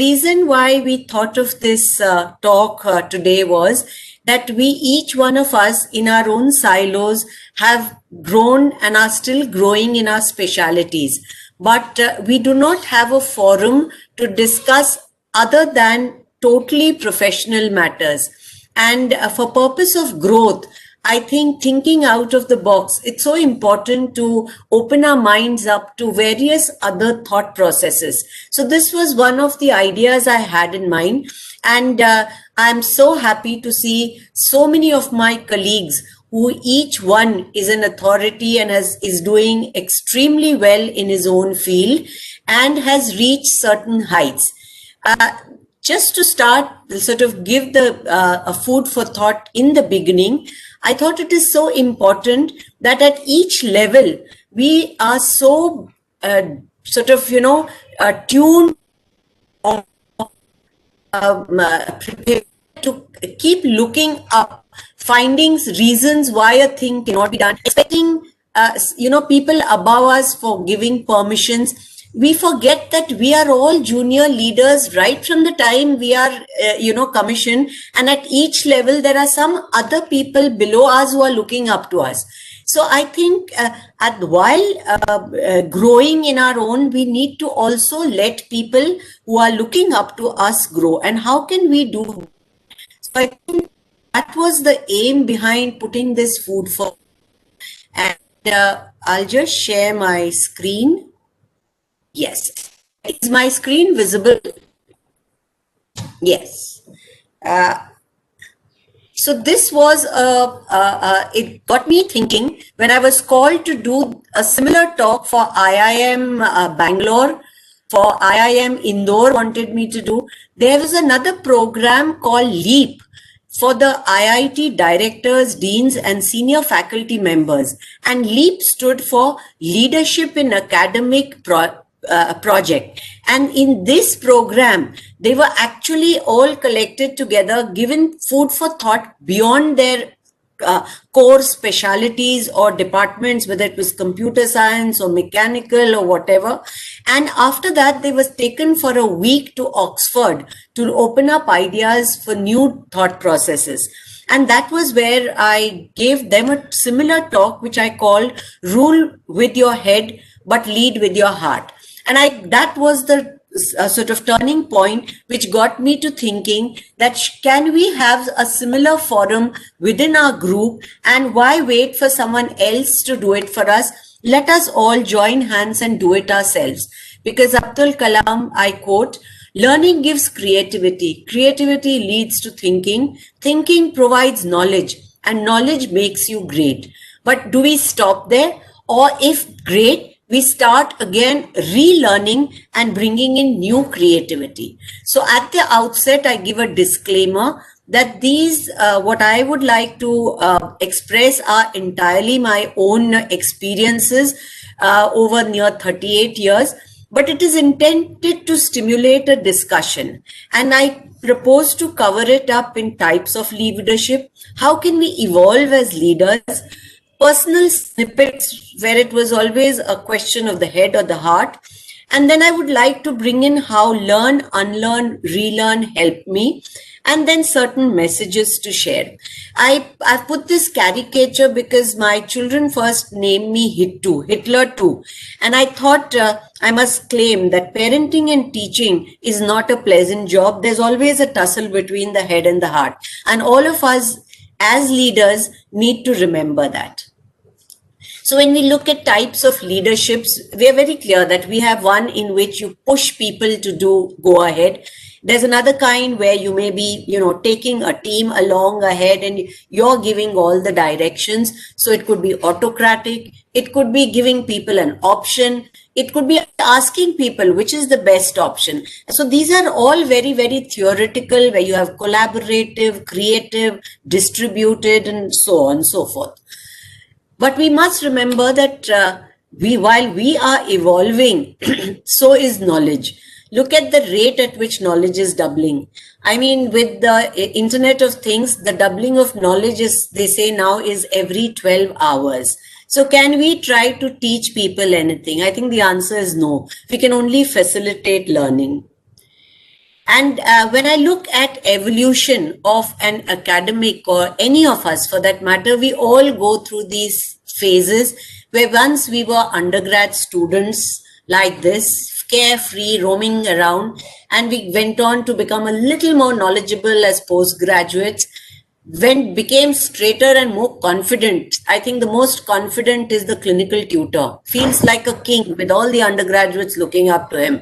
reason why we thought of this talk today was that we, each one of us in our own silos, have grown and are still growing in our specialities. But we do not have a forum to discuss other than totally professional matters. And for purpose of growth, I think thinking out of the box, it's so important to open our minds up to various other thought processes. So this was one of the ideas I had in mind. And I'm so happy to see so many of my colleagues who each one is an authority and is doing extremely well in his own field and has reached certain heights. Just to start, sort of give the a food for thought in the beginning, I thought it is so important that at each level, we are so tuned or prepared to keep looking up findings, reasons why a thing cannot be done, expecting people above us for giving permissions. We forget that we are all junior leaders right from the time we are, commissioned. And at each level, there are some other people below us who are looking up to us. So I think while growing in our own, we need to also let people who are looking up to us grow. And how can we do? So I think that was the aim behind putting this food for. And I'll just share my screen. Yes. Is my screen visible? Yes. So this was, it got me thinking when I was called to do a similar talk for IIM Bangalore, for IIM Indore wanted me to do. There was another program called LEAP for the IIT directors, deans, and senior faculty members. And LEAP stood for Leadership in Academic Project. And in this program, they were actually all collected together, given food for thought beyond their core specialities or departments, whether it was computer science or mechanical or whatever. And after that, they was taken for a week to Oxford to open up ideas for new thought processes. And that was where I gave them a similar talk, which I called Rule with Your Head, but Lead with Your Heart. And that was the sort of turning point which got me to thinking that can we have a similar forum within our group, and why wait for someone else to do it for us? Let us all join hands and do it ourselves. Because Abdul Kalam, I quote, "Learning gives creativity. Creativity leads to thinking. Thinking provides knowledge, and knowledge makes you great." But do we stop there? Or if great, we start again relearning and bringing in new creativity. So at the outset, I give a disclaimer that these, what I would like to express are entirely my own experiences over near 38 years, but it is intended to stimulate a discussion. And I propose to cover it up in types of leadership. How can we evolve as leaders? Personal snippets where it was always a question of the head or the heart. And then I would like to bring in how learn, unlearn, relearn help me, and then certain messages to share. I put this caricature because my children first named me Hitler too. And I thought I must claim that parenting and teaching is not a pleasant job. There's always a tussle between the head and the heart. And all of us as leaders need to remember that. So when we look at types of leaderships, we are very clear that we have one in which you push people to go ahead. There's another kind where you may be, taking a team along ahead and you're giving all the directions. So it could be autocratic. It could be giving people an option. It could be asking people which is the best option. So these are all very, very theoretical, where you have collaborative, creative, distributed, and so on and so forth. But we must remember that while we are evolving, so is knowledge. Look at the rate at which knowledge is doubling. I mean, with the Internet of Things, the doubling of knowledge is, they say now, is every 12 hours. So can we try to teach people anything? I think the answer is no. We can only facilitate learning. And when I look at evolution of an academic, or any of us for that matter, we all go through these phases where once we were undergrad students like this, carefree, roaming around, and we went on to become a little more knowledgeable as postgraduates, when became straighter and more confident. I think the most confident is the clinical tutor. Feels like a king with all the undergraduates looking up to him.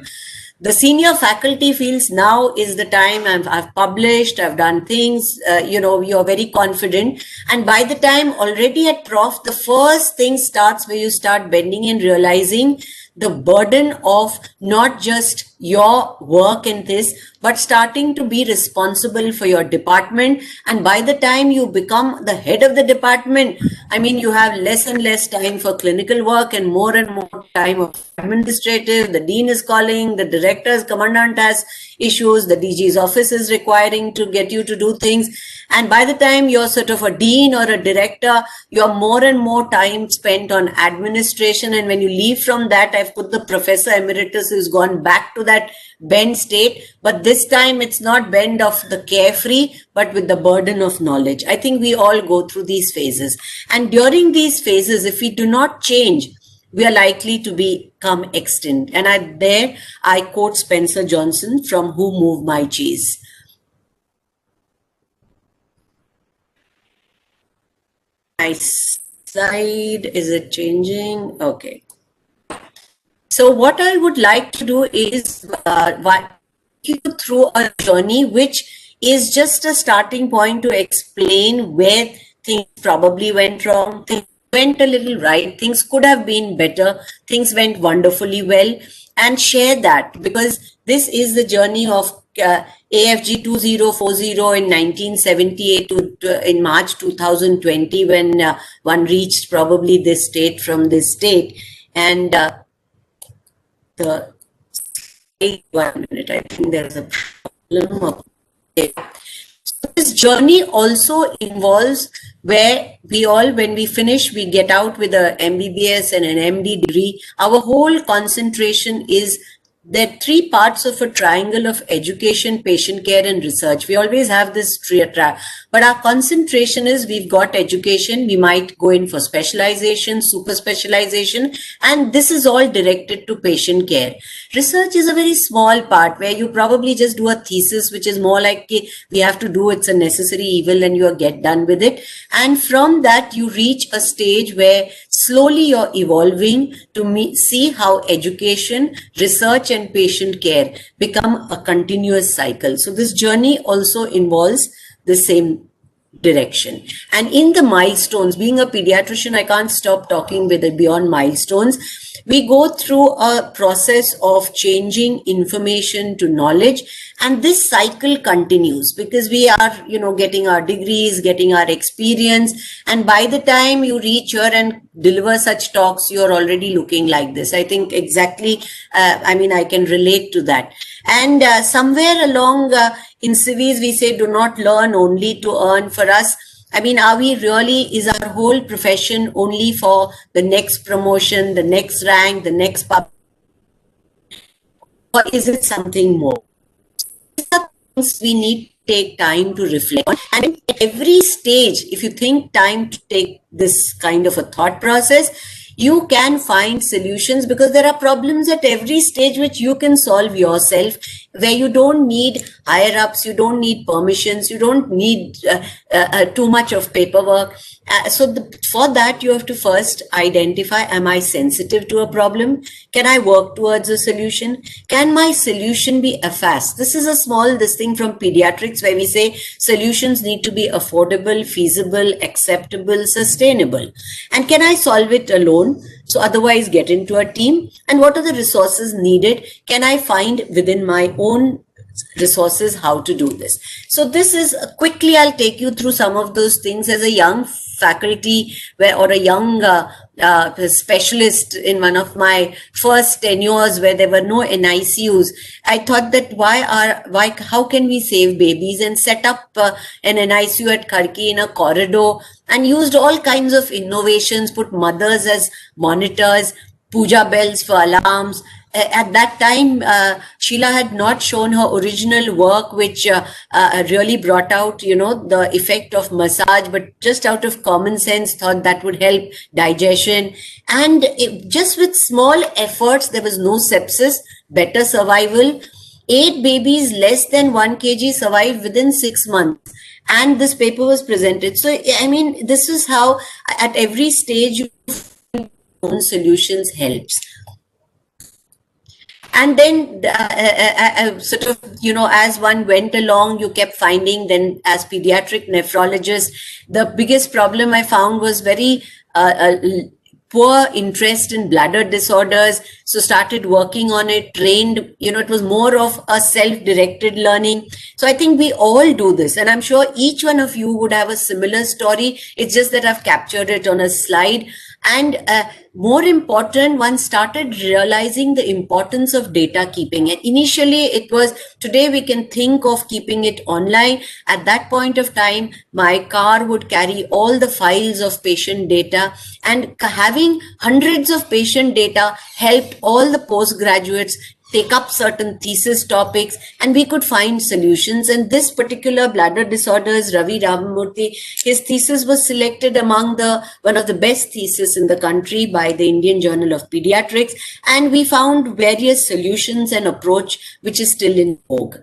The senior faculty feels now is the time. I've published, I've done things, you're very confident. And by the time already at prof, the first thing starts where you start bending and realizing the burden of not just your work in this, but starting to be responsible for your department. And by the time you become the head of the department, I mean, you have less and less time for clinical work and more time of administrative. The dean is calling, the director's commandant has issues, the DG's office is requiring to get you to do things. And by the time you're sort of a dean or a director, you're more and more time spent on administration. And when you leave from that, I've put the professor emeritus who's gone back to that bend state, but this time it's not bend of the carefree, but with the burden of knowledge. I think we all go through these phases. And during these phases, if we do not change, we are likely to become extinct. And I quote Spencer Johnson from Who Moved My Cheese. My slide, is it changing? Okay. So what I would like to do is walk you through a journey which is just a starting point to explain where things probably went wrong, things went a little right, things could have been better, things went wonderfully well, and share that, because this is the journey of AFG 2040 in 1978 to in March 2020, when one reached probably this state from this state. And wait 1 minute, I think there's a problem. Okay. So this journey also involves where we all, when we finish, we get out with a MBBS and an MD degree. Our whole concentration is there are three parts of a triangle of education, patient care, and research. We always have this track, but our concentration is we've got education, we might go in for specialization, super specialization, and this is all directed to patient care. Research is a very small part where you probably just do a thesis, which is more like we have to do, it's a necessary evil, and you get done with it. And from that, you reach a stage where slowly you're evolving to see how education, research, and patient care become a continuous cycle. So this journey also involves the same direction. And in the milestones, being a pediatrician, I can't stop talking with it beyond milestones. We go through a process of changing information to knowledge, and this cycle continues because we are, getting our degrees, getting our experience, and by the time you reach here and deliver such talks, you're already looking like this. I think exactly, I can relate to that. And somewhere along in civis, we say, do not learn only to earn. For us, are we really, is our whole profession only for the next promotion, the next rank, the next pub, or is it something more? These are things we need to take time to reflect on. And at every stage, if you think time to take this kind of a thought process, you can find solutions, because there are problems at every stage which you can solve yourself, where you don't need higher ups, you don't need permissions, you don't need too much of paperwork. For that, you have to first identify, am I sensitive to a problem? Can I work towards a solution? Can my solution be fast? This is a small thing from pediatrics where we say solutions need to be affordable, feasible, acceptable, sustainable. And can I solve it alone? So otherwise get into a team. And what are the resources needed? Can I find within my own resources how to do this? So this is quickly, I'll take you through some of those things. As a young faculty or a young specialist in one of my first tenures where there were no NICUs, I thought that how can we save babies, and set up an NICU at Kharki in a corridor, and used all kinds of innovations, put mothers as monitors, puja bells for alarms, at that time, Sheila had not shown her original work, which really brought out, the effect of massage, but just out of common sense thought that would help digestion. And just with small efforts, there was no sepsis, better survival. 8 babies less than 1 kg survived within 6 months. And this paper was presented. So, I mean, this is how at every stage you find own solutions helps. And then sort of, as one went along, you kept finding, then as pediatric nephrologist, the biggest problem I found was very poor interest in bladder disorders. So started working on it, trained, it was more of a self-directed learning. So I think we all do this, and I'm sure each one of you would have a similar story. It's just that I've captured it on a slide. And more important, one started realizing the importance of data keeping. And initially it was, today we can think of keeping it online. At that point of time, my car would carry all the files of patient data, and having hundreds of patient data helped all the postgraduates take up certain thesis topics, and we could find solutions. And this particular bladder disorders, Ravi Ramamurthy, his thesis was selected among one of the best theses in the country by the Indian Journal of Pediatrics, and we found various solutions and approach which is still in vogue.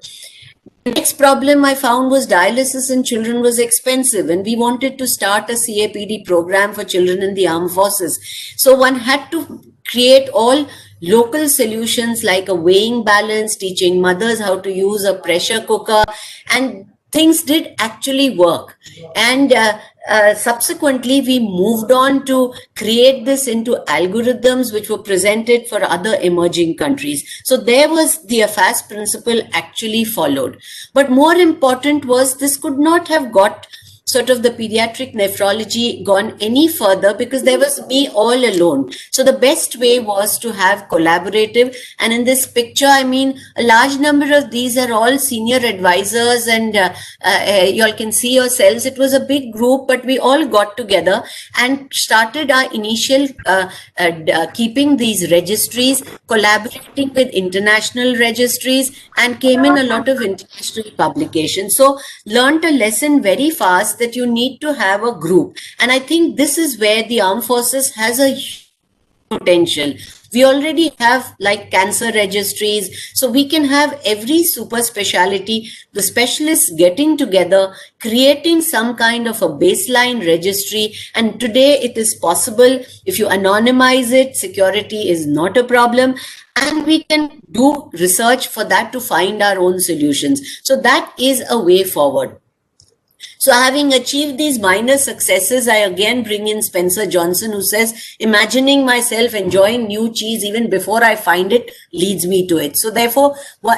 The next problem I found was dialysis in children was expensive, and we wanted to start a CAPD program for children in the armed forces. So one had to create all local solutions like a weighing balance, teaching mothers how to use a pressure cooker, and things did actually work. And subsequently, we moved on to create this into algorithms which were presented for other emerging countries. So there was the AFAS principle actually followed. But more important was, this could not have got sort of the pediatric nephrology gone any further, because there was me all alone. So the best way was to have collaborative. And in this picture, I mean, a large number of these are all senior advisors, and you all can see yourselves. It was a big group, but we all got together and started our initial keeping these registries, collaborating with international registries, and came in a lot of international publications. So learned a lesson very fast that you need to have a group. And I think this is where the armed forces has a potential. We already have like cancer registries, so we can have every super specialty, the specialists getting together, creating some kind of a baseline registry. And today it is possible. If you anonymize it, security is not a problem, and we can do research for that to find our own solutions. So that is a way forward. So having achieved these minor successes, I again bring in Spencer Johnson, who says, imagining myself enjoying new cheese even before I find it leads me to it. So therefore,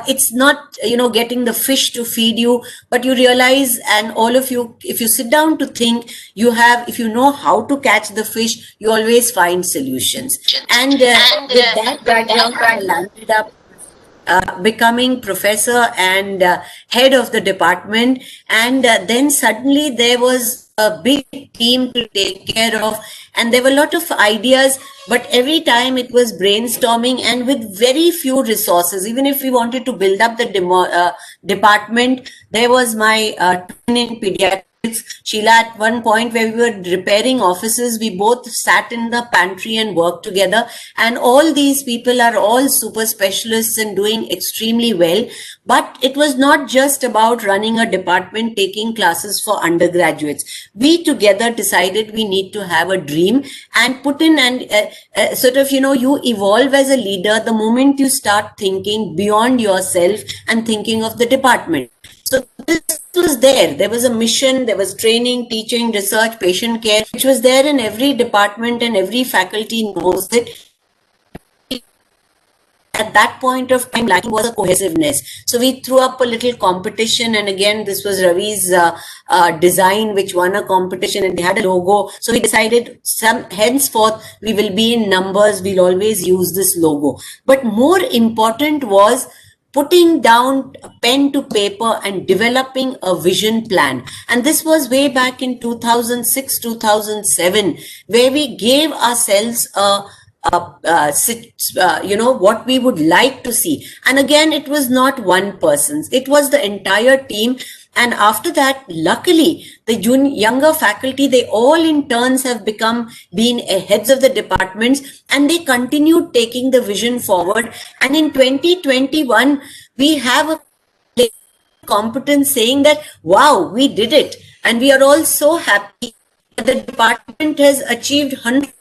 it's not, getting the fish to feed you, but you realize, and all of you, if you sit down to think, if you know how to catch the fish, you always find solutions. And with that background, I landed up becoming professor and head of the department. And then suddenly there was a big team to take care of, and there were a lot of ideas, but every time it was brainstorming and with very few resources. Even if we wanted to build up the department, there was my twin in pediatrics, Sheila. At one point where we were repairing offices, we both sat in the pantry and worked together. And all these people are all super specialists and doing extremely well. But it was not just about running a department, taking classes for undergraduates. We together decided we need to have a dream and put in, and sort of, you evolve as a leader the moment you start thinking beyond yourself and thinking of the department. So this was there. There was a mission, there was training, teaching, research, patient care, which was there in every department, and every faculty knows it. At that point of time, lacking was a cohesiveness. So we threw up a little competition, and again, this was Ravi's design, which won a competition, and they had a logo. So we decided, henceforth, we will be in numbers, we'll always use this logo. But more important was putting down pen to paper and developing a vision plan. And this was way back in 2006, 2007, where we gave ourselves a what we would like to see. And again, it was not one person's, it was the entire team. And after that, luckily, the younger faculty, they all in turns have been heads of the departments, and they continued taking the vision forward. And in 2021, we have a competence saying that, wow, we did it. And we are all so happy that the department has achieved 100%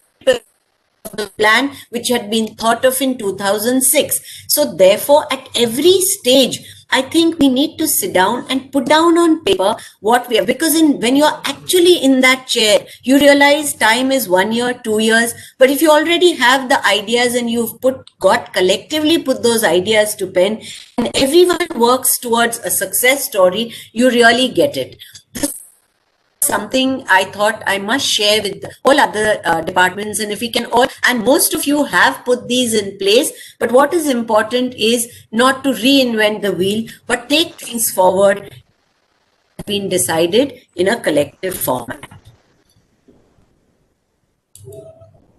the plan which had been thought of in 2006. So therefore, at every stage, I think we need to sit down and put down on paper what we are, because when you're actually in that chair, you realize time is 1 year, 2 years. But if you already have the ideas and you've collectively put those ideas to pen, and everyone works towards a success story, you really get it. Something I thought I must share with all other departments, and if we can all, and most of you have put these in place, but what is important is not to reinvent the wheel, but take things forward been decided in a collective format.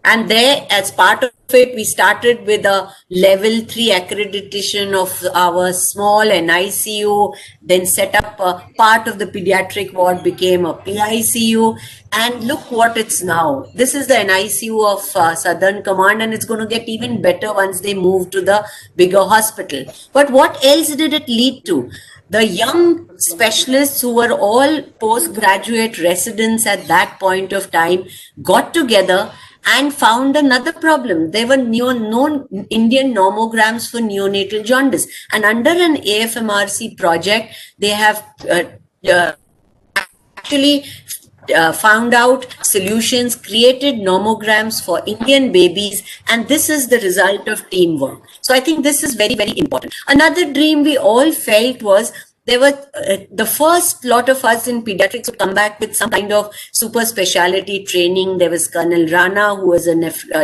And there, as part of it, we started with a level 3 accreditation of our small NICU, then set up a part of the pediatric ward became a PICU. And look what it's now. This is the NICU of Southern Command, and it's going to get even better once they move to the bigger hospital. But what else did it lead to? The young specialists who were all postgraduate residents at that point of time got together and found another problem. There were no Indian nomograms for neonatal jaundice. And under an AFMRC project, they have actually found out solutions, created nomograms for Indian babies, and this is the result of teamwork. So I think this is very, very important. Another dream we all felt was there were the first lot of us in pediatrics would come back with some kind of super specialty training. There was Colonel Rana, who was a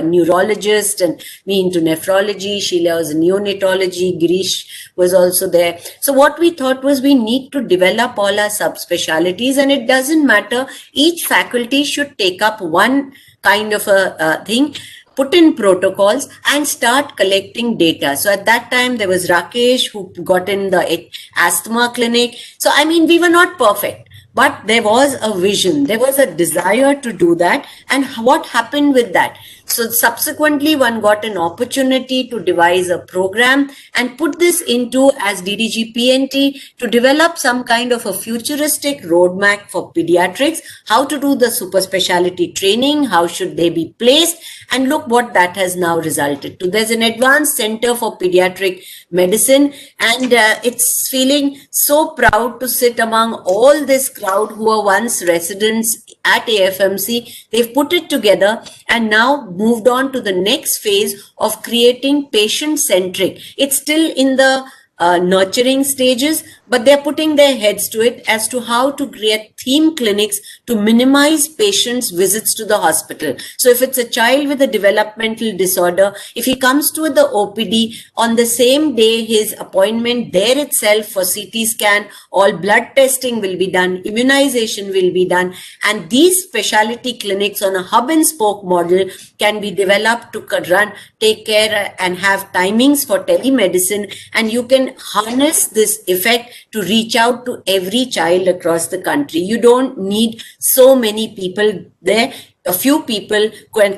neurologist, and me into nephrology. Sheila was a neonatology. Girish was also there. So what we thought was we need to develop all our subspecialties, and it doesn't matter. Each faculty should take up one kind of a thing, put in protocols and start collecting data. So at that time, there was Rakesh who got in the asthma clinic. So, I mean, we were not perfect, but there was a vision. There was a desire to do that. And what happened with that? So subsequently, one got an opportunity to devise a program and put this into as DDG PNT to develop some kind of a futuristic roadmap for pediatrics, how to do the super specialty training, how should they be placed, and look what that has now resulted to. There's an advanced center for pediatric medicine, and it's feeling so proud to sit among all this crowd who were once residents at AFMC. They've put it together and now moved on to the next phase of creating patient-centric. It's still in the nurturing stages, but they're putting their heads to it as to how to create theme clinics to minimize patients' visits to the hospital. So if it's a child with a developmental disorder, if he comes to the OPD, on the same day, his appointment there itself for CT scan, all blood testing will be done, immunization will be done, and these specialty clinics on a hub and spoke model can be developed to take care and have timings for telemedicine, and you can harness this effect to reach out to every child across the country. You don't need so many people there. A few people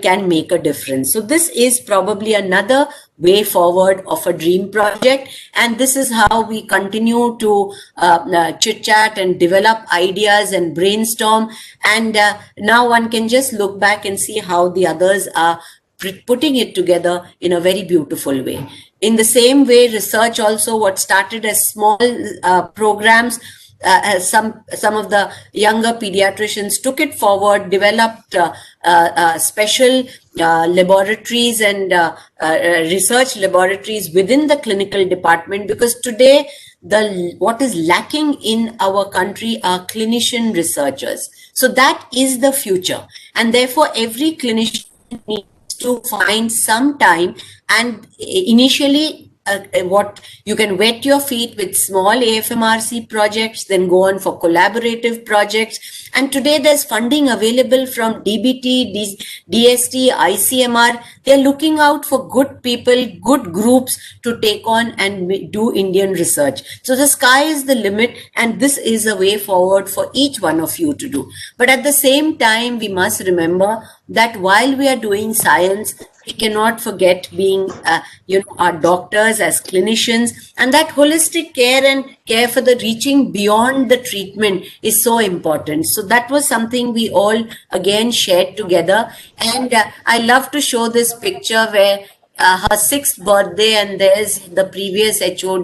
can make a difference. So this is probably another way forward of a dream project. And this is how we continue to chit chat and develop ideas and brainstorm. And now one can just look back and see how the others are putting it together in a very beautiful way. In the same way, research also, what started as small programs, some of the younger pediatricians took it forward, developed special laboratories and research laboratories within the clinical department, because today what is lacking in our country are clinician researchers. So that is the future, and therefore every clinician needs to find some time, and initially what you can wet your feet with small AFMRC projects, then go on for collaborative projects. And today there's funding available from DBT, DST, ICMR. They're looking out for good people, good groups to take on and do Indian research. So the sky is the limit, and this is a way forward for each one of you to do. But at the same time, we must remember that while we are doing science, we cannot forget being, our doctors as clinicians, and that holistic care and care for the reaching beyond the treatment is so important. So that was something we all again shared together. And I love to show this picture where her 6th birthday, and there's the previous HOD,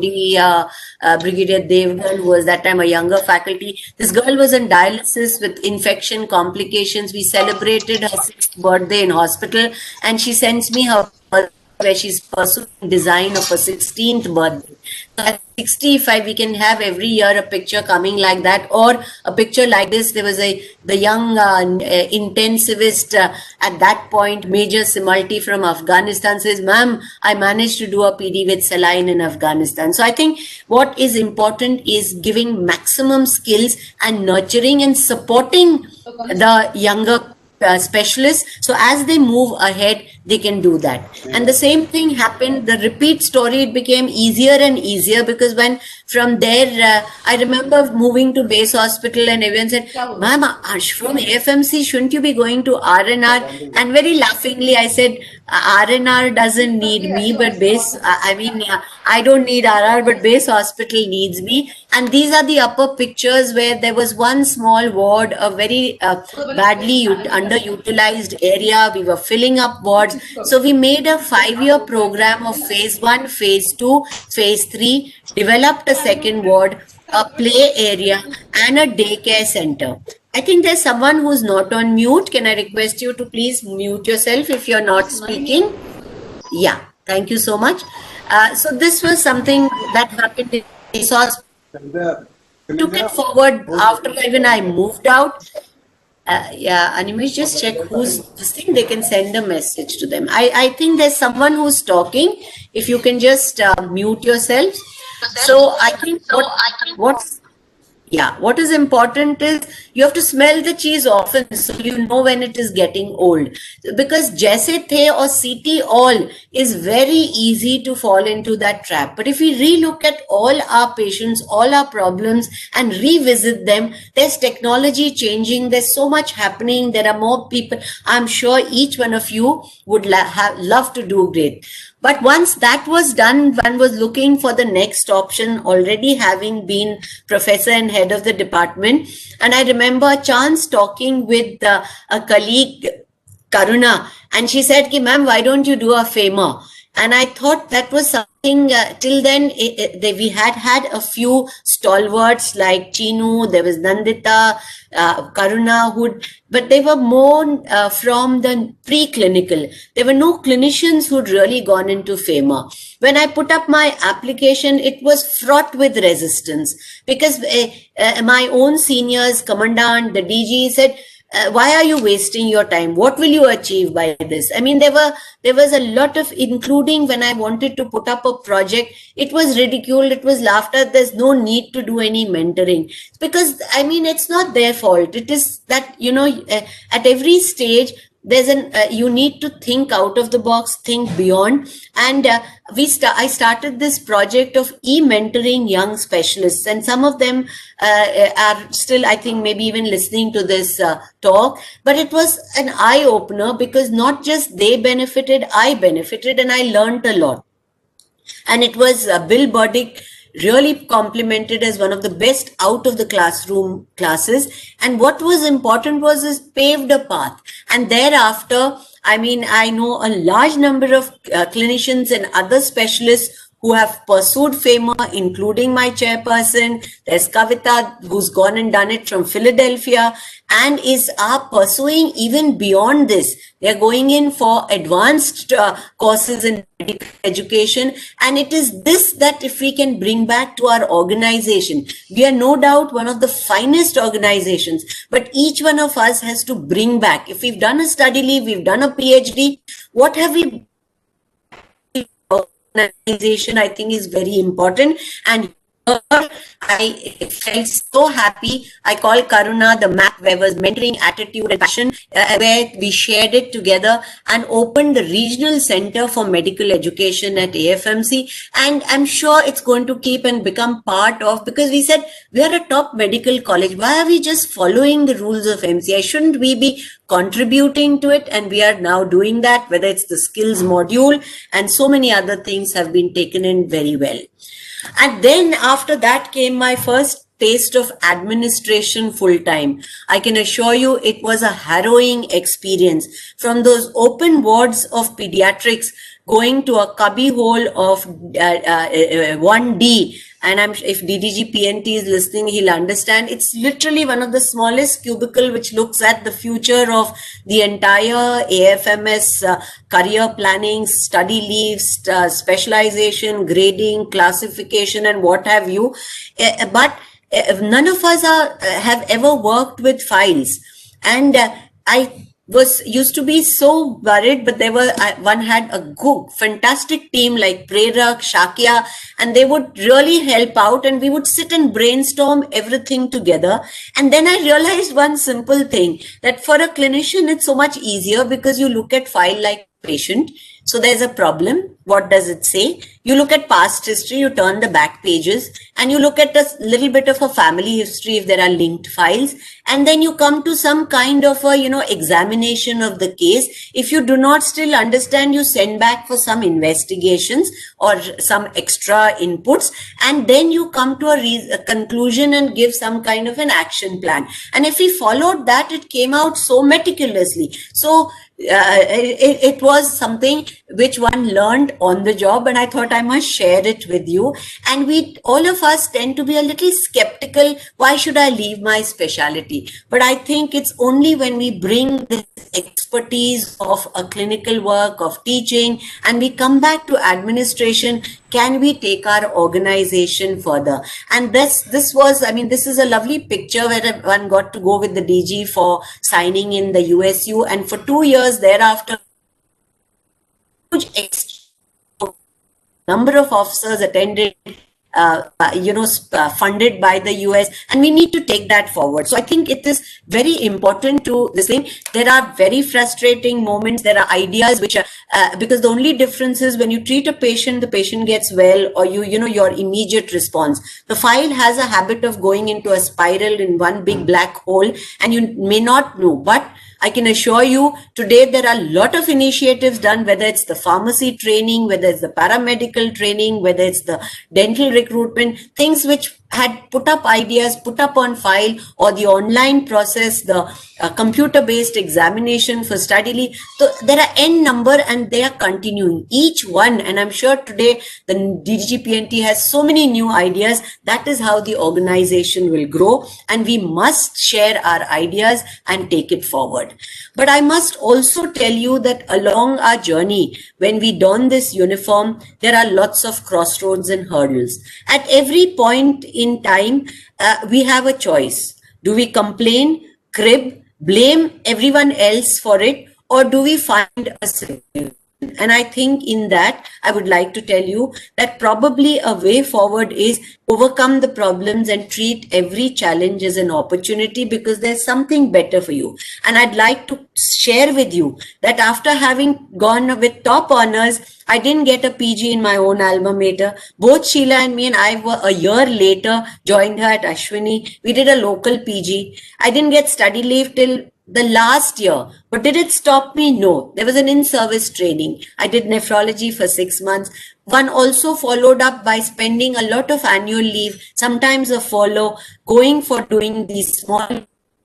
Brigadier Devgan, who was that time a younger faculty. This girl was on dialysis with infection complications. We celebrated her 6th birthday in hospital, and she sends me her where she's pursuing design of her 16th birthday. So at 65, we can have every year a picture coming like that, or a picture like this. There was the young intensivist at that point, Major Simalti from Afghanistan, says, "Ma'am, I managed to do a PD with saline in Afghanistan." So I think what is important is giving maximum skills and nurturing and supporting the younger specialists, so as they move ahead, they can do that. And the same thing happened, the repeat story, it became easier and easier, because when from there, I remember moving to base hospital and everyone said, "Ma'am, from AFMC, shouldn't you be going to RNR?" And very laughingly, I said, "RNR doesn't need me, but base, I don't need RR, but base hospital needs me." And these are the upper pictures where there was one small ward, a very badly underutilized area. We were filling up wards. So we made a 5-year program of phase 1, phase 2, phase 3, developed a second ward, a play area, and a daycare center. I think there's someone who's not on mute. Can I request you to please mute yourself if you're not speaking? Yeah, thank you so much. So this was something that happened in this hospital. Took it forward after even I moved out. Animesh, just check who's this thing. They can send a message to them. I think there's someone who's talking. If you can just mute yourselves. So I think what is important is you have to smell the cheese often, so you know when it is getting old. Because jaise the or CT all is very easy to fall into that trap. But if we relook at all our patients, all our problems, and revisit them, there's technology changing. There's so much happening. There are more people. I'm sure each one of you would love to do great. But once that was done, one was looking for the next option, already having been professor and head of the department. And I remember a chance talking with a colleague, Karuna, and she said, "Ma'am, why don't you do a FEMA?" And I thought that was something, till then we had a few stalwarts like Chinu, there was Nandita, Karuna, but they were more from the preclinical. There were no clinicians who'd really gone into FEMA. When I put up my application, it was fraught with resistance, because my own seniors, commandant, the DG said, "Why are you wasting your time? What will you achieve by this?" I mean, there was a lot of, including when I wanted to put up a project, it was ridiculed, it was laughed at. There's no need to do any mentoring, because it's not their fault. It is that, at every stage, there's you need to think out of the box, think beyond. And I started this project of e-mentoring young specialists, and some of them are still, I think, maybe even listening to this talk. But it was an eye-opener, because not just they benefited, I benefited, and I learned a lot. And it was Bill Burdick really complimented as one of the best out of the classroom classes. And what was important was it paved a path. And thereafter, I know a large number of clinicians and other specialists who have pursued FEMA, including my chairperson. There's Kavita, who's gone and done it from Philadelphia, and are pursuing even beyond this. They're going in for advanced courses in medical education. And it is this that if we can bring back to our organization, we are no doubt one of the finest organizations, but each one of us has to bring back. If we've done a study leave, we've done a PhD, what have we organization, I think, is very important. And I felt so happy. I call Karuna the map where was mentoring, attitude, and passion, where we shared it together and opened the regional center for medical education at AFMC. And I'm sure it's going to keep and become part of, because we said we are a top medical college. Why are we just following the rules of MCI? Shouldn't we be contributing to it? And we are now doing that, whether it's the skills module and so many other things have been taken in very well. And then after that came my first taste of administration full time. I can assure you it was a harrowing experience. From those open wards of pediatrics going to a cubby hole of 1D. And if DDG PNT is listening, he'll understand. It's literally one of the smallest cubicle which looks at the future of the entire AFMS career planning, study leaves, specialization, grading, classification, and what have you. But none of us have ever worked with files. And I used to be so worried, but one had a good, fantastic team like Prerak, Shakya, and they would really help out, and we would sit and brainstorm everything together. And then I realized one simple thing, that for a clinician, it's so much easier because you look at file like patient. So there's a problem. What does it say? You look at past history, you turn the back pages, and you look at a little bit of a family history if there are linked files. And then you come to some kind of a, examination of the case. If you do not still understand, you send back for some investigations or some extra inputs. And then you come to a conclusion and give some kind of an action plan. And if we followed that, it came out so meticulously. So it was something which one learned on the job, and I thought I must share it with you. And all of us tend to be a little skeptical. Why should I leave my specialty? But I think it's only when we bring this expertise of a clinical work, of teaching, and we come back to administration, can we take our organization further? And this was, this is a lovely picture where one got to go with the DG for signing in the USU, and for 2 years thereafter, huge number of officers attended, funded by the US, and we need to take that forward. So I think it is very important to this thing. There are very frustrating moments. There are ideas which are, because the only difference is when you treat a patient, the patient gets well, or your immediate response. The file has a habit of going into a spiral in one big black hole, and you may not know. But I can assure you today there are a lot of initiatives done, whether it's the pharmacy training, whether it's the paramedical training, whether it's the dental recruitment, things which had put up ideas, put up on file, or the online process, the computer-based examination for study leave. So there are n number, and they are continuing each one. And I'm sure today the DGPNT has so many new ideas. That is how the organization will grow, and we must share our ideas and take it forward. But I must also tell you that along our journey, when we don this uniform, there are lots of crossroads and hurdles. At every point in time, we have a choice. Do we complain, crib, blame everyone else for it, or do we find a solution? And I think in that, I would like to tell you that probably a way forward is overcome the problems and treat every challenge as an opportunity, because there's something better for you. And I'd like to share with you that after having gone with top honors, I didn't get a PG in my own alma mater. Both Sheila and me, and I were a year later, joined her at Ashwini. We did a local PG. I didn't get study leave till the last year. But did it stop me? No. There was an in-service training. I did nephrology for 6 months. One also followed up by spending a lot of annual leave, sometimes a furlough, going for doing these small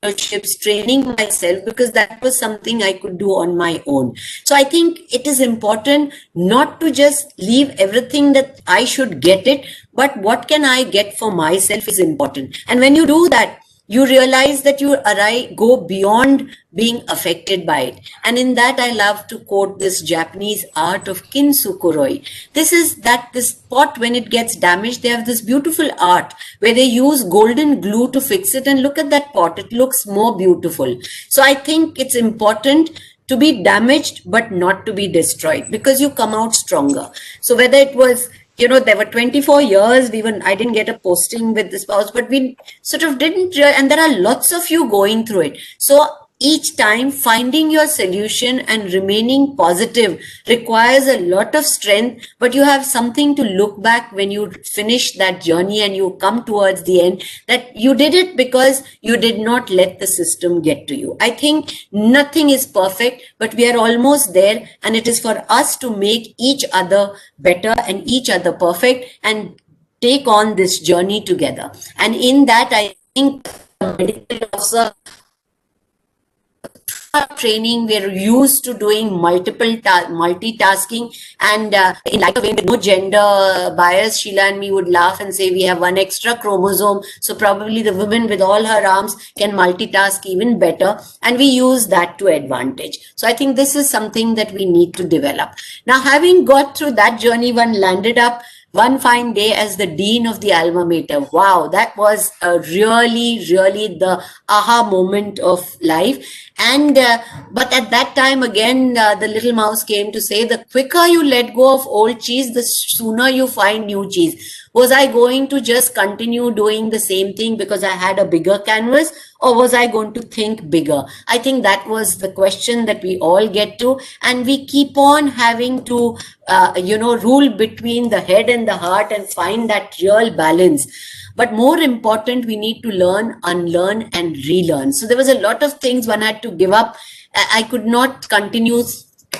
internships, training myself, because that was something I could do on my own. So I think it is important not to just leave everything that I should get it, but what can I get for myself is important. And when you do that, you realize that you go beyond being affected by it. And in that, I love to quote this Japanese art of kintsukuroi. This is that this pot, when it gets damaged, they have this beautiful art where they use golden glue to fix it. And look at that pot, it looks more beautiful. So I think it's important to be damaged but not to be destroyed, because you come out stronger. So whether it was, there were 24 years, I didn't get a posting with the spouse, but we sort of didn't, and there are lots of you going through it. So each time finding your solution and remaining positive requires a lot of strength, but you have something to look back when you finish that journey and you come towards the end, that you did it because you did not let the system get to you. I think nothing is perfect, but we are almost there, and it is for us to make each other better and each other perfect and take on this journey together. And in that, I think the medical officer training, we're used to doing multitasking, and in like a way with no gender bias, Sheila and me would laugh and say we have one extra chromosome, so probably the woman with all her arms can multitask even better, and we use that to advantage. So I think this is something that we need to develop. Now, having got through that journey, one landed up one fine day as the dean of the alma mater. Wow, that was really the aha moment of life. And but at that time again, the little mouse came to say, the quicker you let go of old cheese, the sooner you find new cheese. Was I going to just continue doing the same thing because I had a bigger canvas, or was I going to think bigger? I think that was the question that we all get to, and we keep on having to rule between the head and the heart and find that real balance. But more important, we need to learn, unlearn, and relearn. So there was a lot of things one had to give up. I could not continue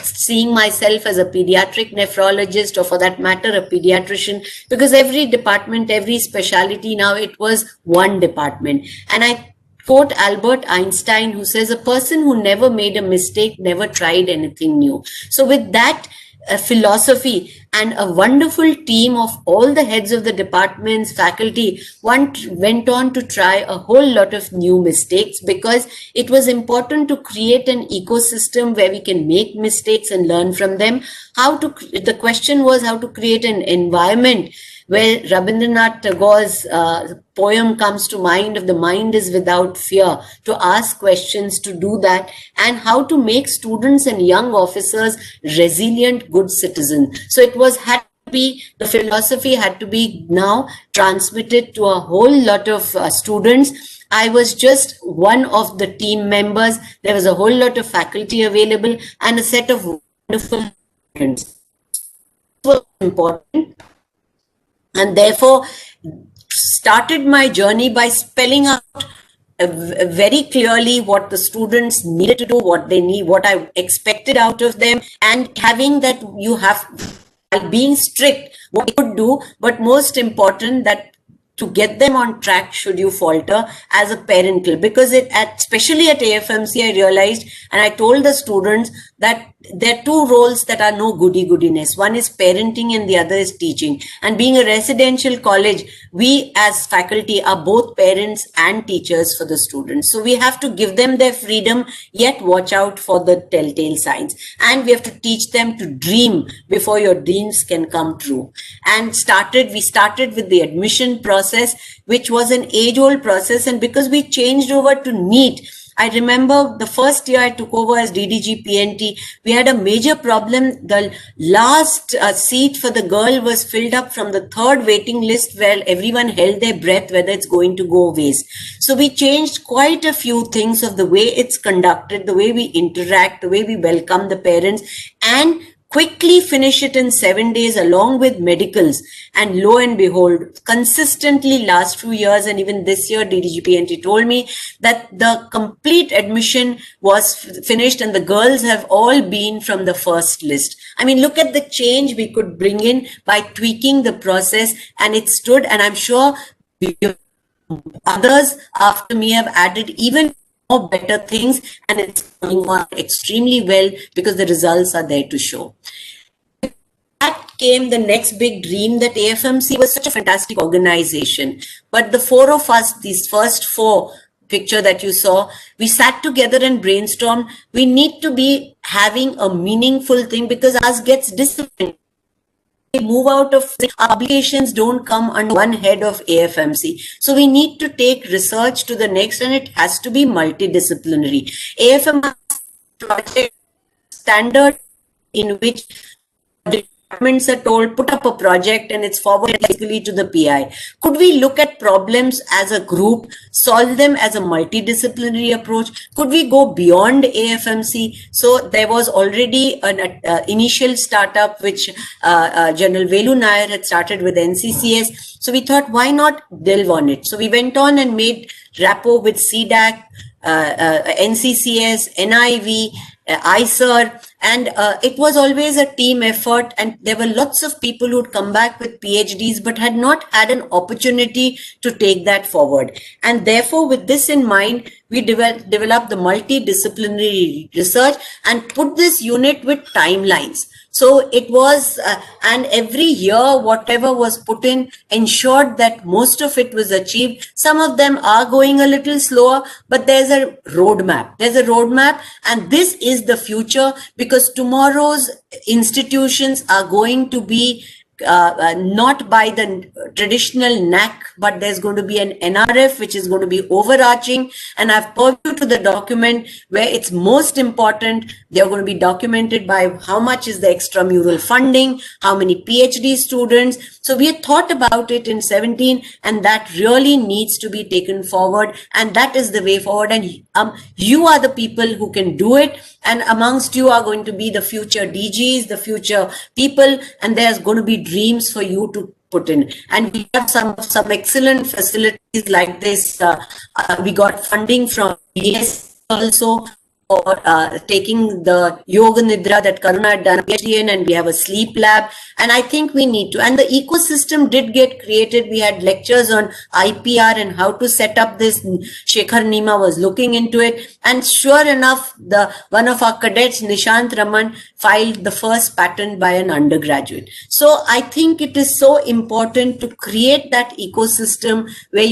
seeing myself as a pediatric nephrologist, or for that matter a pediatrician, because every department, every specialty, now it was one department. And I quote Albert Einstein, who says, a person who never made a mistake never tried anything new. So with that philosophy and a wonderful team of all the heads of the departments, faculty, one went on to try a whole lot of new mistakes, because it was important to create an ecosystem where we can make mistakes and learn from them. The question was how to create an environment where Rabindranath Tagore's poem comes to mind of the mind is without fear, to ask questions, to do that, and how to make students and young officers resilient, good citizens. So the philosophy had to be now transmitted to a whole lot of students. I was just one of the team members. There was a whole lot of faculty available and a set of wonderful students. It was important. And therefore started my journey by spelling out very clearly what the students needed to do, what they need, what I expected out of them, and having that you have, being strict, what you could do, but most important, that to get them on track should you falter as a parental, because especially at AFMC, I realized, and I told the students that there are two roles that are no goodiness. One is parenting and the other is teaching. And being a residential college, we as faculty are both parents and teachers for the students. So we have to give them their freedom, yet watch out for the telltale signs. And we have to teach them to dream before your dreams can come true. And we started with the admission process, which was an age-old process. And because we changed over to NEET, I remember the first year I took over as DDG PNT, we had a major problem. The last seat for the girl was filled up from the third waiting list, where everyone held their breath whether it's going to go waste. So we changed quite a few things of the way it's conducted, the way we interact, the way we welcome the parents, and quickly finish it in 7 days along with medicals. And lo and behold, consistently last few years, and even this year, DDGPNT told me that the complete admission was finished and the girls have all been from the first list. I mean, look at the change we could bring in by tweaking the process, and it stood. And I'm sure others after me have added even more better things, and it's going on extremely well because the results are there to show. That came the next big dream, that AFMC was such a fantastic organization. But the four of us, these first four picture that you saw, we sat together and brainstormed. We need to be having a meaningful thing, because ours gets disciplined. Move out of publications, don't come under one head of AFMC. So we need to take research to the next, and it has to be multidisciplinary. AFM project standard in which departments are told, put up a project and it's forwarded basically to the PI. Could we look at problems as a group, solve them as a multidisciplinary approach? Could we go beyond AFMC? So there was already an initial startup which General Velu Nair had started with NCCS. So we thought, why not delve on it? So we went on and made rapport with CDAC, NCCS, NIV, ISER, and it was always a team effort, and there were lots of people who'd come back with PhDs but had not had an opportunity to take that forward. And therefore, with this in mind, we developed the multidisciplinary research and put this unit with timelines. So it was, and every year, whatever was put in ensured that most of it was achieved. Some of them are going a little slower, but there's a roadmap. There's a roadmap, and this is the future, because tomorrow's institutions are going to be not by the traditional NAC, but there's going to be an NRF, which is going to be overarching. And I've pursued to the document where it's most important. They're going to be documented by how much is the extramural funding, how many PhD students. So we had thought about it in 17, and that really needs to be taken forward. And that is the way forward. And you are the people who can do it. And amongst you are going to be the future DGs, the future people, and there's going to be dreams for you to put in. And we have some excellent facilities like this. We got funding from VSM also for taking the Yoga Nidra that Karuna had done a PhD in, and we have a sleep lab. And I think we need to. And the ecosystem did get created. We had lectures on IPR and how to set up this. Shekhar Nima was looking into it. And sure enough, one of our cadets, Nishant Raman, filed the first patent by an undergraduate. So I think it is so important to create that ecosystem where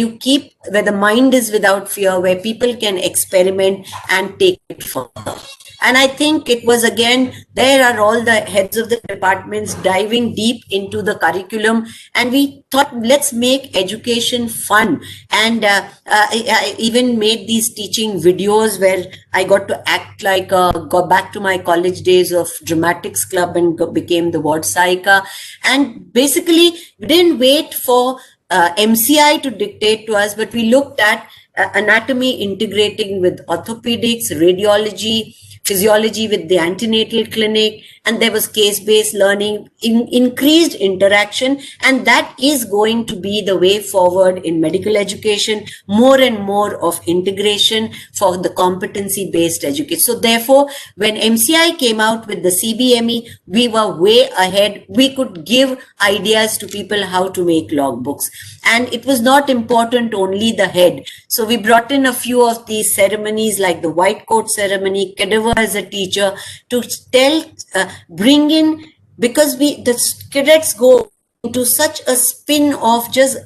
the mind is without fear, where people can experiment and take it further. And I think it was, again, there are all the heads of the departments diving deep into the curriculum, and we thought, let's make education fun. And I even made these teaching videos where I got to act like, got back to my college days of dramatics club and became the ward Saika. And basically, we didn't wait for MCI to dictate to us, but we looked at anatomy integrating with orthopedics, radiology, physiology with the antenatal clinic, and there was case-based learning, increased interaction, and that is going to be the way forward in medical education, more and more of integration for the competency-based education. So therefore, when MCI came out with the CBME, we were way ahead. We could give ideas to people how to make logbooks. And it was not important only the head. So we brought in a few of these ceremonies like the white coat ceremony, cadaver as a teacher, to bring in, because the cadets go into such a spin of just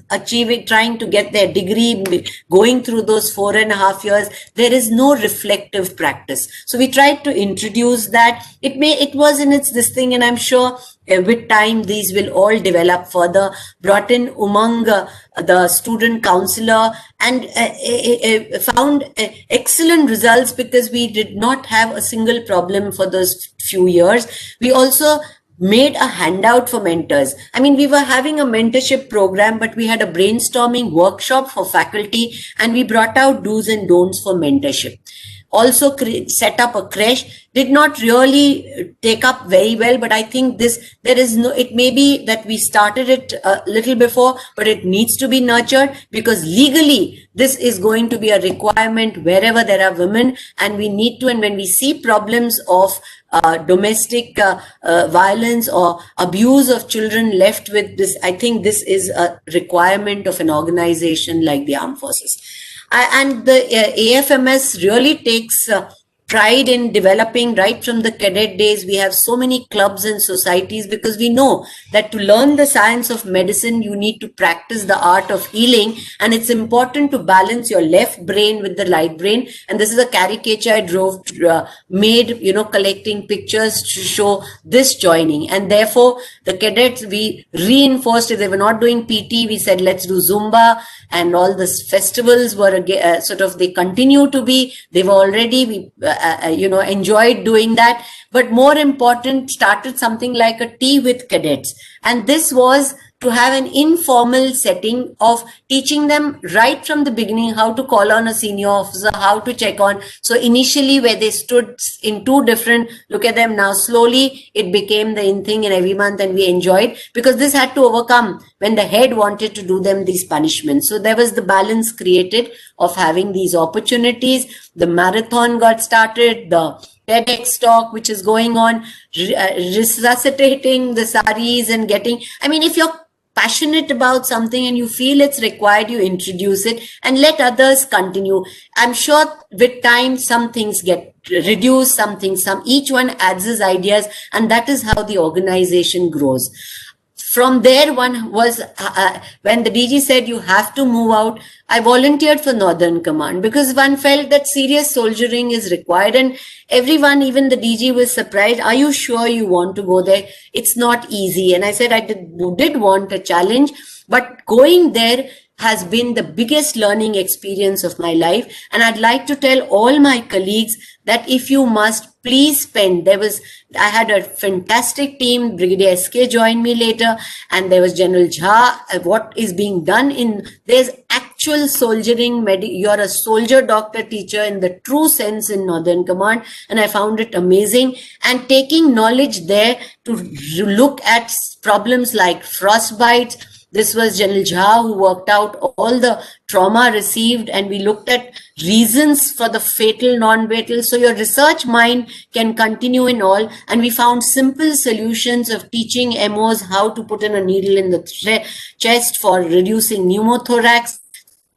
trying to get their degree, going through those 4.5 years, there is no reflective practice. So we tried to introduce that. It was in this thing, and I'm sure with time these will all develop further. Brought in Umang, the student counselor, and found excellent results because we did not have a single problem for those few years. We also made a handout for mentors. I mean, we were having a mentorship program, but we had a brainstorming workshop for faculty, and we brought out do's and don'ts for mentorship. Also set up a creche. Did not really take up very well, but I think it may be that we started it a little before, but it needs to be nurtured, because legally this is going to be a requirement wherever there are women, and we need to. And when we see problems of domestic violence or abuse of children left with this, I think this is a requirement of an organization like the Armed Forces. And the AFMS really takes pride in developing right from the cadet days. We have so many clubs and societies, because we know that to learn the science of medicine, you need to practice the art of healing. And it's important to balance your left brain with the right brain. And this is a caricature I made, collecting pictures to show this joining. And therefore, The cadets, we reinforced, if they were not doing PT, we said, let's do Zumba, and all the festivals were sort of, they continue to be, they were already, we, enjoyed doing that. But more important, started something like a tea with cadets. And this was to have an informal setting of teaching them right from the beginning how to call on a senior officer, how to check on. So initially where they stood in two different, look at them now, slowly it became the in thing in every month, and we enjoyed, because this had to overcome when the head wanted to do them these punishments. So there was the balance created of having these opportunities. The marathon got started, the TEDx talk which is going on, resuscitating the saris and getting, I mean, if you're passionate about something and you feel it's required, you introduce it and let others continue. I'm sure with time some things get reduced, each one adds his ideas, and that is how the organization grows. From there, one was when the DG said you have to move out, I volunteered for Northern Command, because one felt that serious soldiering is required, and everyone, even the DG, was surprised. Are you sure you want to go there? It's not easy. And I said I did want a challenge, but going there has been the biggest learning experience of my life. And I'd like to tell all my colleagues that if you must, please spend. I had a fantastic team. Brigadier SK joined me later, and there was General Jha. What is being done there's actual soldiering. You're a soldier, doctor, teacher in the true sense in Northern Command, and I found it amazing. And taking knowledge there to look at problems like frostbites. This was General Jha who worked out all the trauma received, and we looked at reasons for the fatal, non-fatal. So your research mind can continue in all, and we found simple solutions of teaching MOs how to put in a needle in the chest for reducing pneumothorax.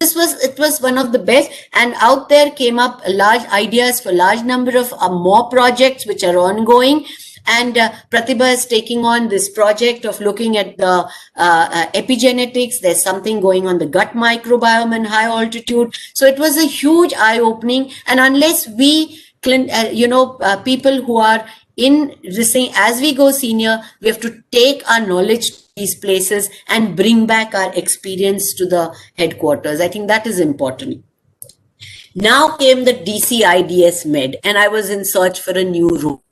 It was one of the best, and out there came up large ideas for large number of more projects which are ongoing. And Pratibha is taking on this project of looking at the epigenetics. There's something going on the gut microbiome in high altitude. So it was a huge eye-opening. And unless we, people who are in this thing, as we go senior, we have to take our knowledge to these places and bring back our experience to the headquarters. I think that is important. Now came the DCIDS Med, and I was in search for a new role.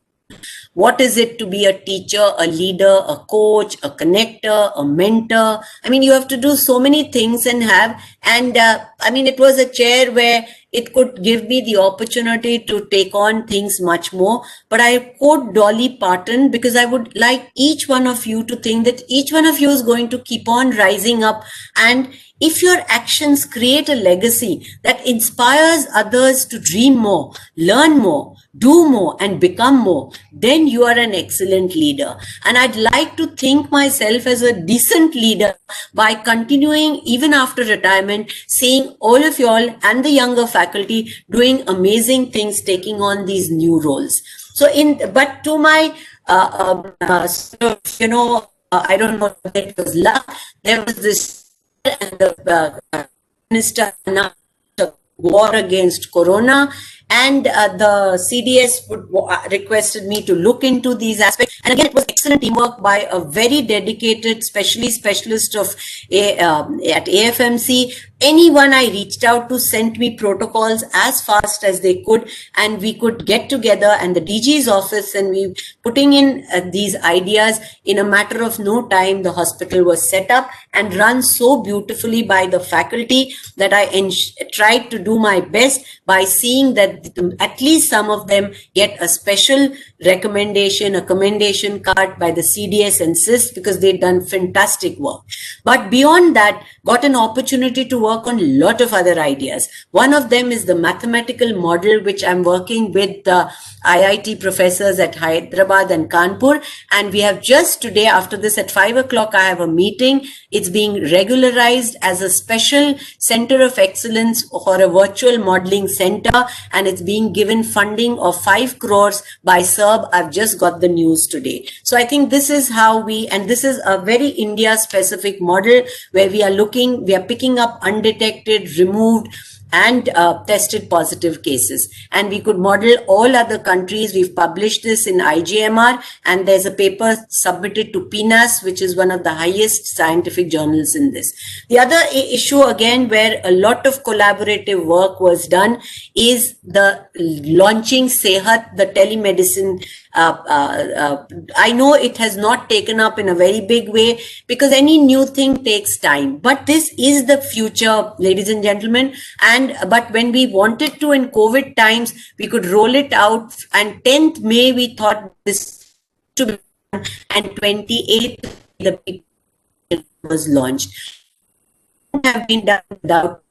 What is it to be a teacher, a leader, a coach, a connector, a mentor? I mean, you have to do so many things it was a chair where it could give me the opportunity to take on things much more. But I quote Dolly Parton, because I would like each one of you to think that each one of you is going to keep on rising up. And if your actions create a legacy that inspires others to dream more, learn more, do more, and become more, then you are an excellent leader. And I'd like to think myself as a decent leader by continuing, even after retirement, seeing all of y'all and the younger faculty doing amazing things, taking on these new roles. So but to my, I don't know if it was luck, there was this, and the minister announced a war against corona, and the CDS requested me to look into these aspects. And again, it was excellent teamwork by a very dedicated specialist of at AFMC. Anyone I reached out to sent me protocols as fast as they could, and we could get together, and the DG's office, and we putting in these ideas. In a matter of no time, the hospital was set up and run so beautifully by the faculty that I tried to do my best by seeing that at least some of them get a special recommendation, a commendation card by the CDS and CIS, because they've done fantastic work. But beyond that, got an opportunity to work on a lot of other ideas. One of them is the mathematical model, which I'm working with the IIT professors at Hyderabad and Kanpur. And we have just today, after this at 5 o'clock, I have a meeting. It's being regularized as a special center of excellence for a virtual modeling center, and it's being given funding of 5 crores by SERB. I've just got the news today. So I think this is how and this is a very India specific model where we are picking up undetected, removed, and tested positive cases. And we could model all other countries. We've published this in IGMR, and there's a paper submitted to PNAS, which is one of the highest scientific journals in this. The other issue, again, where a lot of collaborative work was done is the launching Sehat, the telemedicine. I know it has not taken up in a very big way because any new thing takes time, but this is the future, ladies and gentlemen. But when we wanted to in COVID times, we could roll it out, and 10th May we thought this to be done, and 28th the people was launched. Have been done without.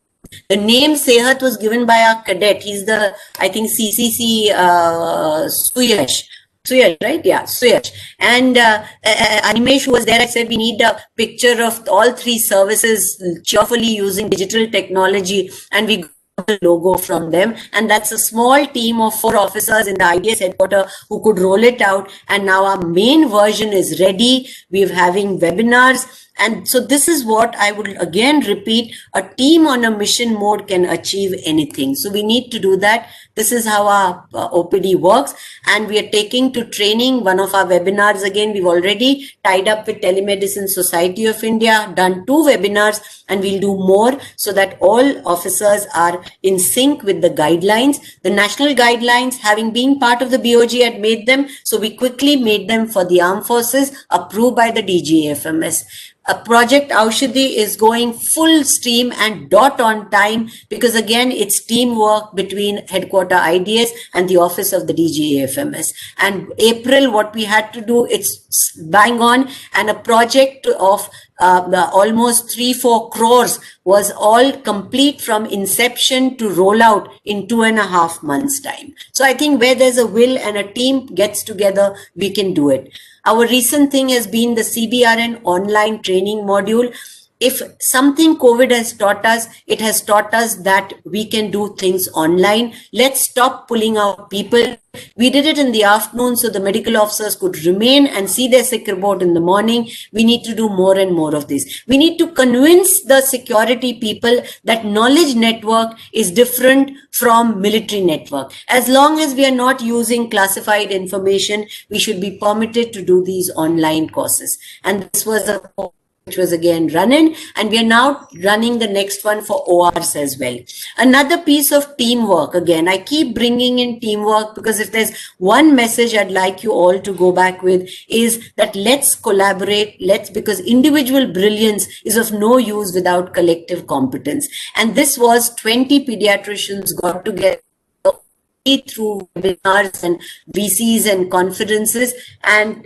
The name Sehat was given by our cadet. He's the, I think, CCC Suyash. Suyash, right? Yeah, Suyash. And Animesh, who was there, I said we need a picture of all three services cheerfully using digital technology, and we got the logo from them. And that's a small team of 4 officers in the IDS headquarters who could roll it out. And now our main version is ready. We're having webinars. And so this is what I would again repeat, a team on a mission mode can achieve anything. So we need to do that. This is how our OPD works. And we are taking to training one of our webinars again. We've already tied up with Telemedicine Society of India, done 2 webinars, and we'll do more so that all officers are in sync with the guidelines. The national guidelines, having been part of the BOG, had made them. So we quickly made them for the armed forces, approved by the DGAFMS. A project Aushadhi is going full steam and dot on time because again it's teamwork between headquarter IDS and the office of the DGAFMS. And April, what we had to do, it's bang on, and a project of almost 3-4 crores was all complete from inception to roll out in 2.5 months time. So I think where there's a will and a team gets together, we can do it. Our recent thing has been the CBRN online training module. If something COVID has taught us, it has taught us that we can do things online. Let's stop pulling out people. We did it in the afternoon so the medical officers could remain and see their sick report in the morning. We need to do more and more of this. We need to convince the security people that knowledge network is different from military network. As long as we are not using classified information, we should be permitted to do these online courses. And this was a which was again running, and we are now running the next one for ORs as well. Another piece of teamwork, again, I keep bringing in teamwork because if there's one message I'd like you all to go back with is that let's collaborate, because individual brilliance is of no use without collective competence. And this was 20 pediatricians got together through webinars and VCs and conferences, and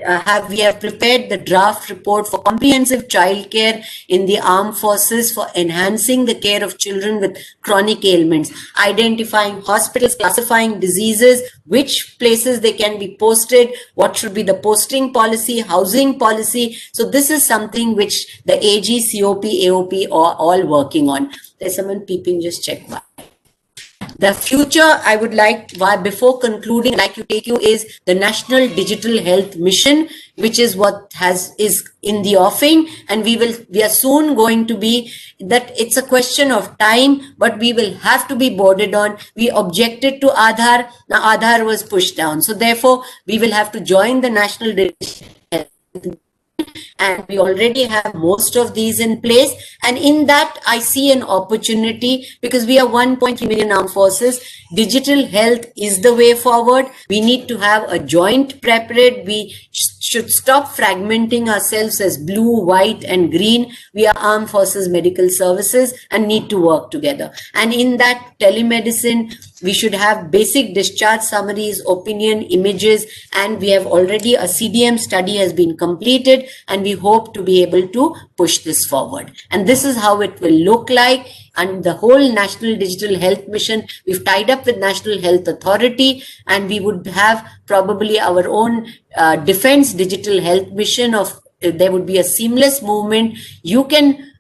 we have prepared the draft report for comprehensive childcare in the armed forces for enhancing the care of children with chronic ailments, identifying hospitals, classifying diseases, which places they can be posted, what should be the posting policy, housing policy. So this is something which the AG, COP, AOP are all working on. There's someone peeping, just check why. The future, I would like, before concluding, I'd like to take you is the National Digital Health Mission, which is what is in the offing, and we are soon going to be, that it's a question of time, but we will have to be boarded on. We objected to Aadhaar, now Aadhaar was pushed down. So therefore, we will have to join the National Digital Health, and we already have most of these in place. And in that, I see an opportunity because we are 1.3 million armed forces. Digital health is the way forward. We need to have a joint preparate. We should stop fragmenting ourselves as blue, white, and green. We are armed forces medical services and need to work together. And in that telemedicine, we should have basic discharge summaries, opinion, images, and we have already a CDM study has been completed, and we hope to be able to push this forward. And this is how it will look like. And the whole National Digital Health Mission, we've tied up with National Health Authority, and we would have probably our own defense digital health mission of, there would be a seamless movement. You can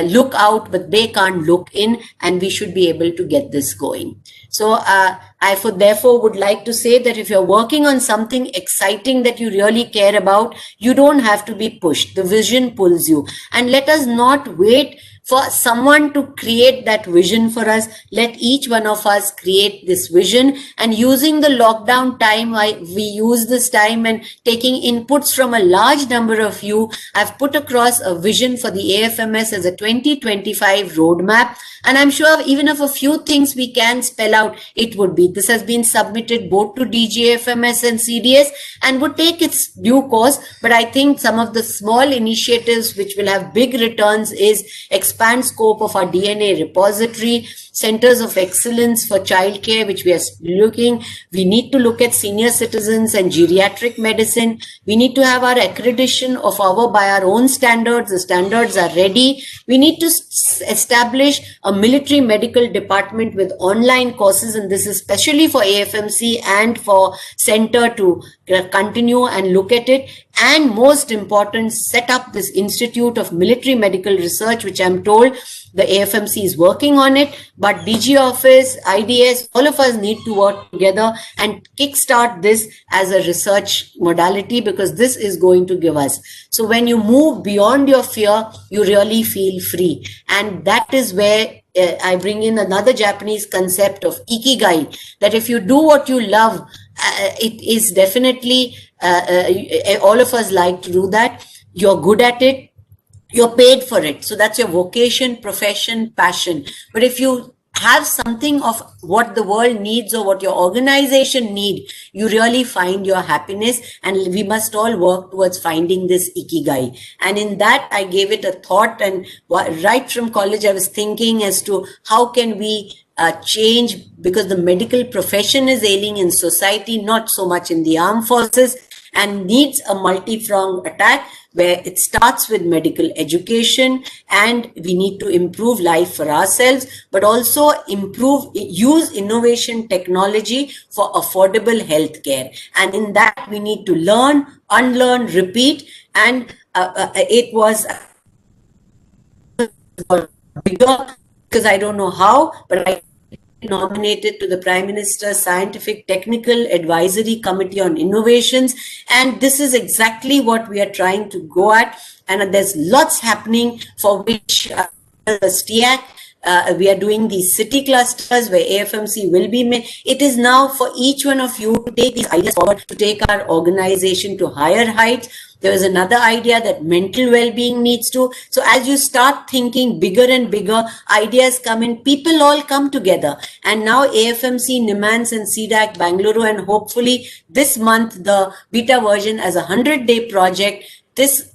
look out, but they can't look in, and we should be able to get this going. So I therefore would like to say that if you're working on something exciting that you really care about, you don't have to be pushed. The vision pulls you. And let us not wait for someone to create that vision for us. Let each one of us create this vision, and using the lockdown time, we use this time and taking inputs from a large number of you, I've put across a vision for the AFMS as a 2025 roadmap. And I'm sure even if a few things we can spell out, it would be. This has been submitted both to DGFMS and CDS and would take its due course. But I think some of the small initiatives which will have big returns is expand scope of our DNA repository, centers of excellence for childcare, which we are looking. We need to look at senior citizens and geriatric medicine. We need to have our accreditation of by our own standards. The standards are ready. We need to establish a military medical department with online courses, and this is especially for AFMC and for center to continue and look at it. And most important, set up this Institute of Military Medical Research, which I'm told the AFMC is working on it, but DG office, IDS, all of us need to work together and kickstart this as a research modality, because this is going to give us. So when you move beyond your fear, you really feel free. And that is where I bring in another Japanese concept of ikigai, that if you do what you love, it is definitely, all of us like to do that. You're good at it. You're paid for it. So that's your vocation, profession, passion. But if you have something of what the world needs or what your organization need, you really find your happiness. And we must all work towards finding this ikigai. And in that, I gave it a thought. And right from college, I was thinking as to how can we change, because the medical profession is ailing in society, not so much in the armed forces, and needs a multi-pronged attack, where it starts with medical education, and we need to improve life for ourselves, but also use innovation technology for affordable healthcare. And in that, we need to learn, unlearn, repeat. And it was bigger, because I don't know how, but I nominated to the Prime Minister's Scientific Technical Advisory Committee on Innovations. And this is exactly what we are trying to go at. And there's lots happening for which STIAC, we are doing these city clusters where AFMC will be made. It is now for each one of you to take these ideas forward, to take our organization to higher heights. There is another idea that mental well-being needs to. So as you start thinking bigger and bigger, ideas come in, people all come together. And now AFMC, NIMANS and CDAC Bangalore, and hopefully this month, the beta version as a 100-day project, this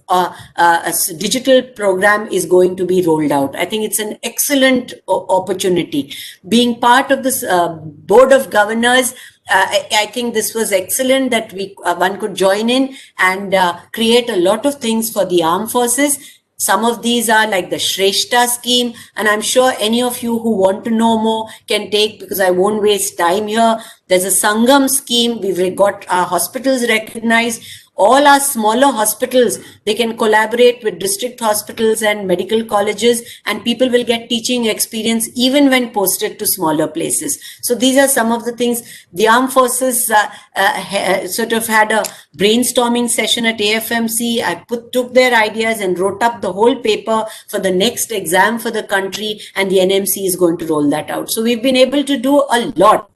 digital program is going to be rolled out. I think it's an excellent opportunity. Being part of this board of governors, I think this was excellent that one could join in and create a lot of things for the armed forces. Some of these are like the Shrestha scheme, and I'm sure any of you who want to know more can take, because I won't waste time here. There's a Sangam scheme. We've got our hospitals recognized. All our smaller hospitals, they can collaborate with district hospitals and medical colleges, and people will get teaching experience even when posted to smaller places. So these are some of the things. The armed forces sort of had a brainstorming session at AFMC. I took their ideas and wrote up the whole paper for the next exam for the country, and the NMC is going to roll that out. So we've been able to do a lot.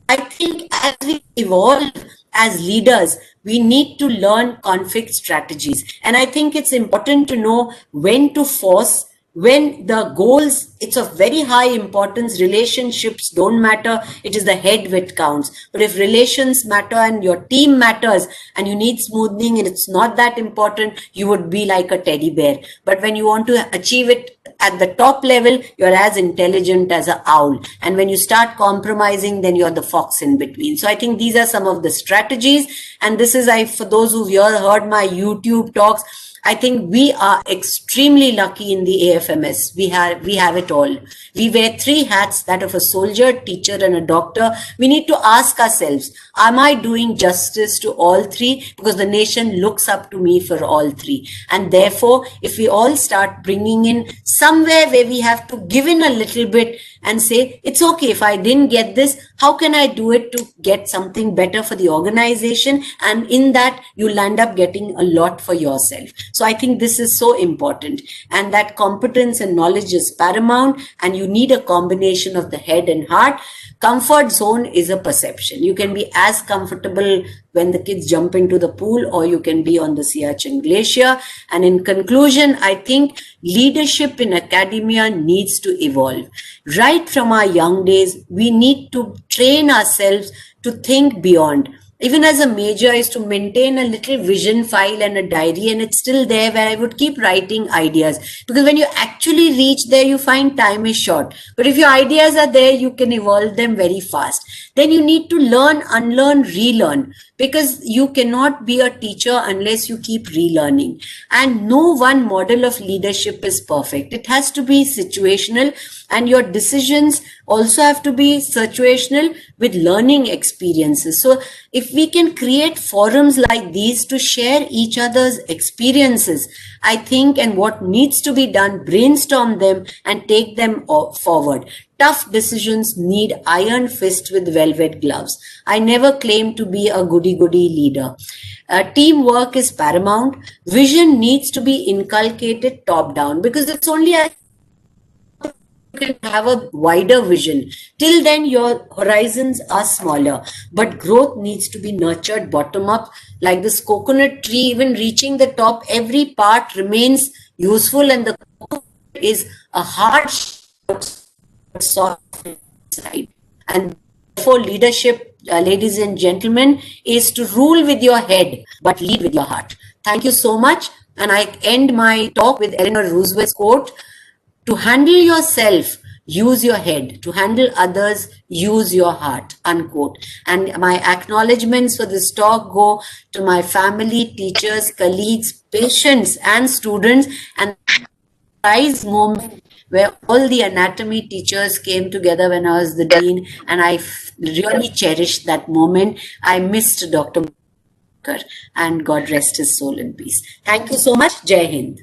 I think as we evolve as leaders, we need to learn conflict strategies. And I think it's important to know when to force, when the goals, it's of very high importance. Relationships don't matter. It is the head which counts. But if relations matter and your team matters and you need smoothing and it's not that important, you would be like a teddy bear. But when you want to achieve it at the top level, you're as intelligent as an owl. And when you start compromising, then you're the fox in between. So I think these are some of the strategies. And this is, for those who've heard my YouTube talks, I think we are extremely lucky in the AFMS. We have it all. We wear three hats, that of a soldier, teacher, and a doctor. We need to ask ourselves, am I doing justice to all three? Because the nation looks up to me for all three. And therefore, if we all start bringing in somewhere where we have to give in a little bit, and say, it's okay if I didn't get this, how can I do it to get something better for the organization? And in that, you'll end up getting a lot for yourself. So I think this is so important, and that competence and knowledge is paramount, and you need a combination of the head and heart. Comfort zone is a perception. You can be as comfortable when the kids jump into the pool, or you can be on the Siachen Glacier. And in conclusion, I think leadership in academia needs to evolve. Right from our young days, we need to train ourselves to think beyond. Even as a major, I used to maintain a little vision file and a diary, and it's still there, where I would keep writing ideas. Because when you actually reach there, you find time is short. But if your ideas are there, you can evolve them very fast. Then you need to learn, unlearn, relearn, because you cannot be a teacher unless you keep relearning. And no one model of leadership is perfect. It has to be situational, and your decisions also have to be situational with learning experiences. So if we can create forums like these to share each other's experiences, I think, and what needs to be done, brainstorm them and take them forward. Tough decisions need iron fist with velvet gloves. I never claim to be a goody-goody leader. Teamwork is paramount. Vision needs to be inculcated top down, because it's only a you can have a wider vision. Till then, your horizons are smaller, but growth needs to be nurtured bottom up. Like this coconut tree, even reaching the top, every part remains useful, and the coconut is a hard soft inside. And therefore, leadership, ladies and gentlemen, is to rule with your head, but lead with your heart. Thank you so much. And I end my talk with Eleanor Roosevelt's quote: to handle yourself, use your head. To handle others, use your heart, unquote. And my acknowledgements for this talk go to my family, teachers, colleagues, patients, and students. And prize moment where all the anatomy teachers came together when I was the dean, and I really cherished that moment. I missed Dr. and God rest his soul in peace. Thank you so much. Jai Hind.